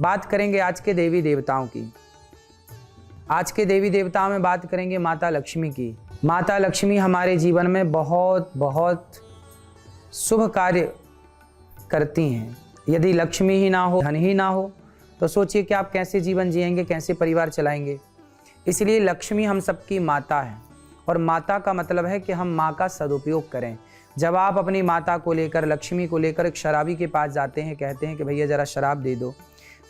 बात करेंगे आज के देवी देवताओं की। आज के देवी देवताओं में बात करेंगे माता लक्ष्मी की। माता लक्ष्मी हमारे जीवन में बहुत बहुत शुभ कार्य करती हैं। यदि लक्ष्मी ही ना हो, धन ही ना हो, तो सोचिए कि आप कैसे जीवन जिएंगे, कैसे परिवार चलाएंगे। इसलिए लक्ष्मी हम सबकी माता है, और माता का मतलब है कि हम माँ का सदुपयोग करें। जब आप अपनी माता को लेकर, लक्ष्मी को लेकर एक शराबी के पास जाते हैं, कहते हैं कि भैया ज़रा शराब दे दो,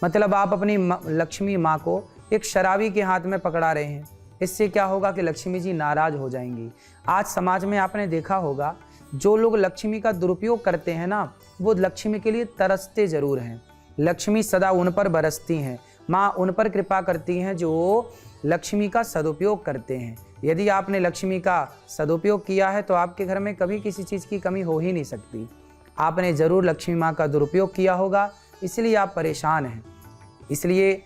मतलब आप अपनी लक्ष्मी माँ को एक शराबी के हाथ में पकड़ा रहे हैं। इससे क्या होगा कि लक्ष्मी जी नाराज हो जाएंगी। आज समाज में आपने देखा होगा, जो लोग लक्ष्मी का दुरुपयोग करते हैं ना, वो लक्ष्मी के लिए तरसते जरूर हैं। लक्ष्मी सदा उन पर बरसती हैं, माँ उन पर कृपा करती हैं जो लक्ष्मी का सदुपयोग करते हैं। यदि आपने लक्ष्मी का सदुपयोग किया है तो आपके घर में कभी किसी चीज़ की कमी हो ही नहीं सकती। आपने ज़रूर लक्ष्मी माँ का दुरुपयोग किया होगा, इसलिए आप परेशान हैं। इसलिए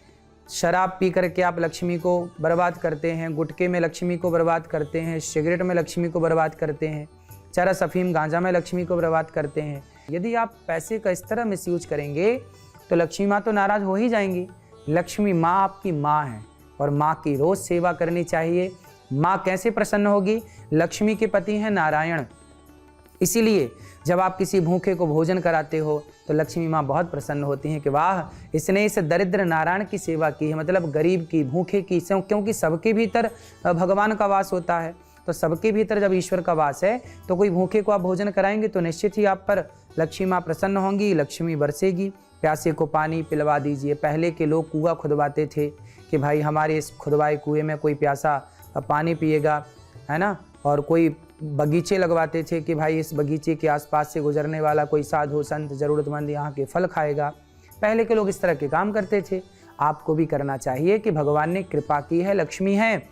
शराब पी करके आप लक्ष्मी को बर्बाद करते हैं, गुटखे में लक्ष्मी को बर्बाद करते हैं, सिगरेट में लक्ष्मी को बर्बाद करते हैं, चरस अफीम गांजा में लक्ष्मी को बर्बाद करते हैं। यदि आप पैसे का इस तरह मिसयूज करेंगे तो लक्ष्मी माँ तो नाराज़ हो ही जाएंगी। लक्ष्मी माँ आपकी माँ है और माँ की रोज़ सेवा करनी चाहिए। माँ कैसे प्रसन्न होगी? लक्ष्मी के पति हैं नारायण, इसीलिए जब आप किसी भूखे को भोजन कराते हो तो लक्ष्मी माँ बहुत प्रसन्न होती हैं कि वाह, इसने इस दरिद्र नारायण की सेवा की है, मतलब गरीब की, भूखे की। क्योंकि सबके भीतर भगवान का वास होता है, तो सबके भीतर जब ईश्वर का वास है तो कोई भूखे को आप भोजन कराएंगे तो निश्चित ही आप पर लक्ष्मी माँ प्रसन्न होंगी, लक्ष्मी बरसेगी। प्यासे को पानी पिलवा दीजिए। पहले के लोग कुआं खुदवाते थे कि भाई हमारे इस खुदवाए कुएं में कोई प्यासा पानी पिएगा, है ना, और कोई बगीचे लगवाते थे कि भाई इस बगीचे के आसपास से गुजरने वाला कोई साधु संत ज़रूरतमंद यहाँ के फल खाएगा। पहले के लोग इस तरह के काम करते थे। आपको भी करना चाहिए कि भगवान ने कृपा की है, लक्ष्मी है,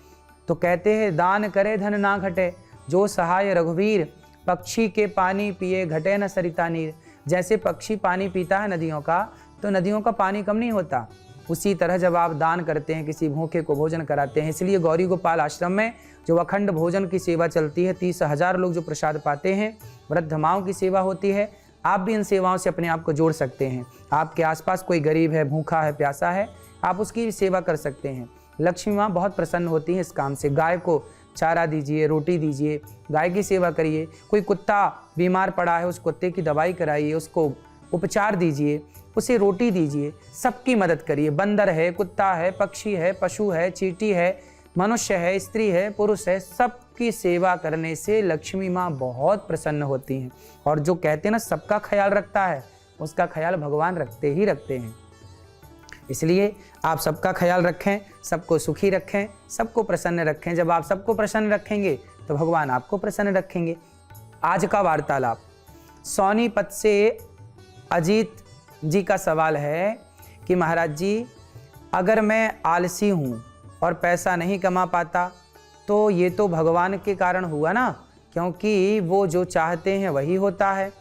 तो कहते हैं दान करे धन ना घटे, जो सहाय रघुवीर, पक्षी के पानी पिए घटे न सरिता नीर। जैसे पक्षी पानी पीता है नदियों का, तो नदियों का पानी कम नहीं होता। उसी तरह जब आप दान करते हैं, किसी भूखे को भोजन कराते हैं, इसलिए गौरी गोपाल आश्रम में जो अखंड भोजन की सेवा चलती है, 30,000 लोग जो प्रसाद पाते हैं, वृद्ध माओं की सेवा होती है। आप भी इन सेवाओं से अपने आप को जोड़ सकते हैं। आपके आसपास कोई गरीब है, भूखा है, प्यासा है, आप उसकी भी सेवा कर सकते हैं। लक्ष्मी माँ बहुत प्रसन्न होती है इस काम से। गाय को चारा दीजिए, रोटी दीजिए, गाय की सेवा करिए। कोई कुत्ता बीमार पड़ा है, उस कुत्ते की दवाई कराइए, उसको उपचार दीजिए, उसे रोटी दीजिए, सबकी मदद करिए। बंदर है, कुत्ता है, पक्षी है, पशु है, चींटी है, मनुष्य है, स्त्री है, पुरुष है, सबकी सेवा करने से लक्ष्मी माँ बहुत प्रसन्न होती हैं। और जो कहते हैं ना सबका ख्याल रखता है, उसका ख्याल भगवान रखते ही रखते हैं। इसलिए आप सबका ख्याल रखें, सबको सुखी रखें, सबको प्रसन्न रखें। जब आप सबको प्रसन्न रखेंगे तो भगवान आपको प्रसन्न रखेंगे। आज का वार्तालाप, सोनीपत से अजीत जी का सवाल है कि महाराज जी, अगर मैं आलसी हूँ और पैसा नहीं कमा पाता तो ये तो भगवान के कारण हुआ ना, क्योंकि वो जो चाहते हैं वही होता है,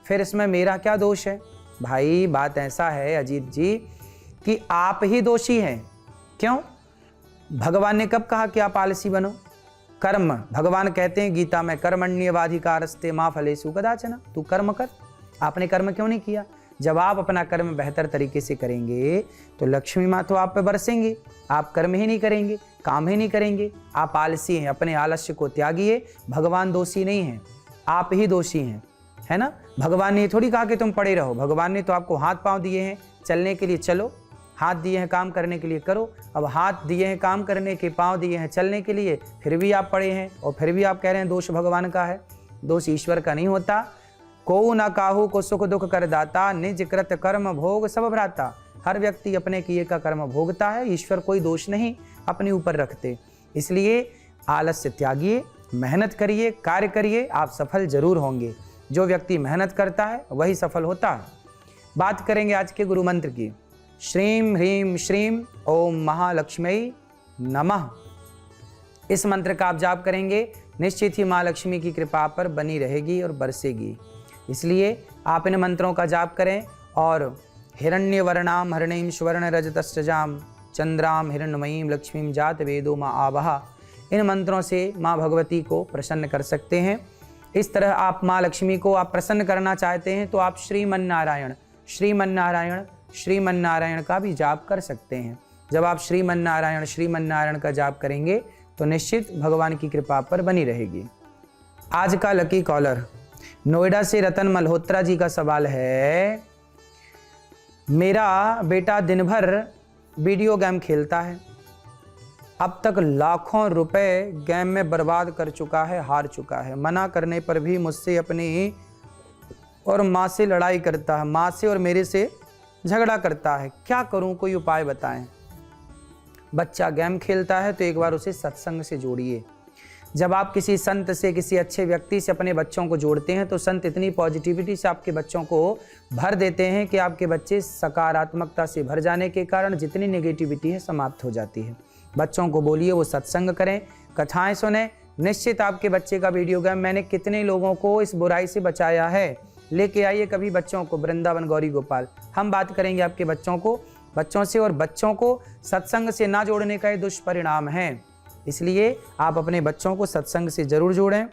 फिर इसमें मेरा क्या दोष है? भाई बात ऐसा है अजीत जी कि आप ही दोषी हैं। क्यों? भगवान ने कब कहा कि आप आलसी बनो? कर्म, भगवान कहते हैं गीता में, कर्मण्येवाधिकारस्ते मा फलेषु कदाचन। तू कर्म कर। आपने कर्म क्यों नहीं किया? जब आप अपना कर्म बेहतर तरीके से करेंगे तो लक्ष्मी माँ तो आप पे बरसेंगी। आप कर्म ही नहीं करेंगे, काम ही नहीं करेंगे, आप आलसी हैं। अपने आलस्य को त्यागिए। भगवान दोषी नहीं है, आप ही दोषी हैं, है ना। भगवान ने थोड़ी कहा कि तुम पड़े रहो। भगवान ने तो आपको हाथ पांव दिए हैं, चलने के लिए चलो। हाथ दिए हैं काम करने के लिए, करो। अब हाथ दिए हैं काम करने के, पांव दिए हैं चलने के लिए, फिर भी आप पड़े हैं और फिर भी आप कह रहे हैं दोष भगवान का है। दोष ईश्वर का नहीं होता। को न काहू को सुख दुख कर दाता, निज कृत कर्म भोग सब भ्राता। हर व्यक्ति अपने किए का कर्म भोगता है, ईश्वर कोई दोष नहीं अपने ऊपर रखते। इसलिए आलस्य त्यागिए, मेहनत करिए, कार्य करिए, आप सफल जरूर होंगे। जो व्यक्ति मेहनत करता है वही सफल होता है। बात करेंगे आज के गुरु मंत्र की। श्रीम ह्रीम श्रीम ओम महालक्ष्मी नमः। इस मंत्र का आप जाप करेंगे, निश्चित ही माँ लक्ष्मी की कृपा पर बनी रहेगी और बरसेगी। इसलिए आप इन मंत्रों का जाप करें और हिरण्यवर्णाम हरणीम स्वर्ण रजतस्रजाम चंद्राम हिरण्मयीम लक्ष्मीम जात वेदो माँ आवहा, इन मंत्रों से माँ भगवती को प्रसन्न कर सकते हैं। इस तरह आप माँ लक्ष्मी को आप प्रसन्न करना चाहते हैं तो आप श्रीमन्नारायण श्रीमन्नारायण का भी जाप कर सकते हैं। जब आप श्रीमन्नारायण का जाप करेंगे तो निश्चित भगवान की कृपा पर बनी रहेगी। आज का लकी कॉलर नोएडा से रतन मल्होत्रा जी का सवाल है, मेरा बेटा दिन भर वीडियो गेम खेलता है, अब तक लाखों रुपए गेम में बर्बाद कर चुका है, हार चुका है। मना करने पर भी मुझसे अपनी और माँ से लड़ाई करता है, माँ से और मेरे से झगड़ा करता है, क्या करूं, कोई उपाय बताएं। बच्चा गेम खेलता है तो एक बार उसे सत्संग से जोड़िए। जब आप किसी संत से, किसी अच्छे व्यक्ति से अपने बच्चों को जोड़ते हैं तो संत इतनी पॉजिटिविटी से आपके बच्चों को भर देते हैं कि आपके बच्चे सकारात्मकता से भर जाने के कारण जितनी नेगेटिविटी है समाप्त हो जाती है। बच्चों को बोलिए वो सत्संग करें, कथाएं सुने, निश्चित आपके बच्चे का वीडियो गेम, मैंने कितने लोगों को इस बुराई से बचाया है। लेके आइए कभी बच्चों को वृंदावन गौरी गोपाल, हम बात करेंगे आपके बच्चों से, और बच्चों को सत्संग से ना जोड़ने का ये दुष्परिणाम है। इसलिए आप अपने बच्चों को सत्संग से जरूर जोड़ें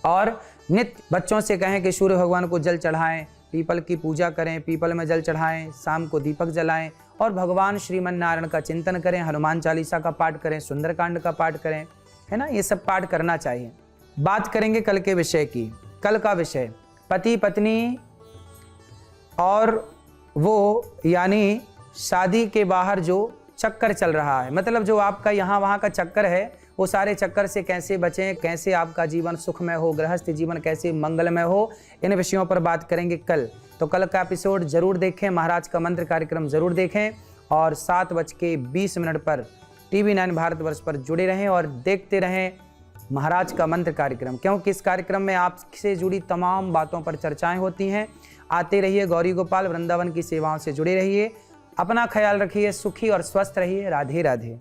और नित्य बच्चों से कहें कि सूर्य भगवान को जल चढ़ाएं, पीपल की पूजा करें, पीपल में जल चढ़ाएं, शाम को दीपक जलाएं और भगवान श्रीमन्नारायण का चिंतन करें, हनुमान चालीसा का पाठ करें, सुंदरकांड का पाठ करें, है ना, ये सब पाठ करना चाहिए। बात करेंगे कल के विषय की। कल का विषय पति पत्नी और वो यानी शादी के बाहर जो चक्कर चल रहा है, मतलब जो आपका यहाँ वहाँ का चक्कर है, वो सारे चक्कर से कैसे बचें, कैसे आपका जीवन सुखमय हो, गृहस्थ जीवन कैसे मंगलमय हो, इन विषयों पर बात करेंगे कल। तो कल का एपिसोड जरूर देखें, महाराज का मंत्र कार्यक्रम जरूर देखें और 7:20 पर TV9 भारतवर्ष पर जुड़े रहें और देखते रहें महाराज का मंत्र कार्यक्रम, क्योंकि इस कार्यक्रम में आपसे जुड़ी तमाम बातों पर चर्चाएं होती हैं। आते रहिए, गौरी गोपाल वृंदावन की सेवाओं से जुड़े रहिए, अपना ख्याल रखिए, सुखी और स्वस्थ रहिए। राधे राधे।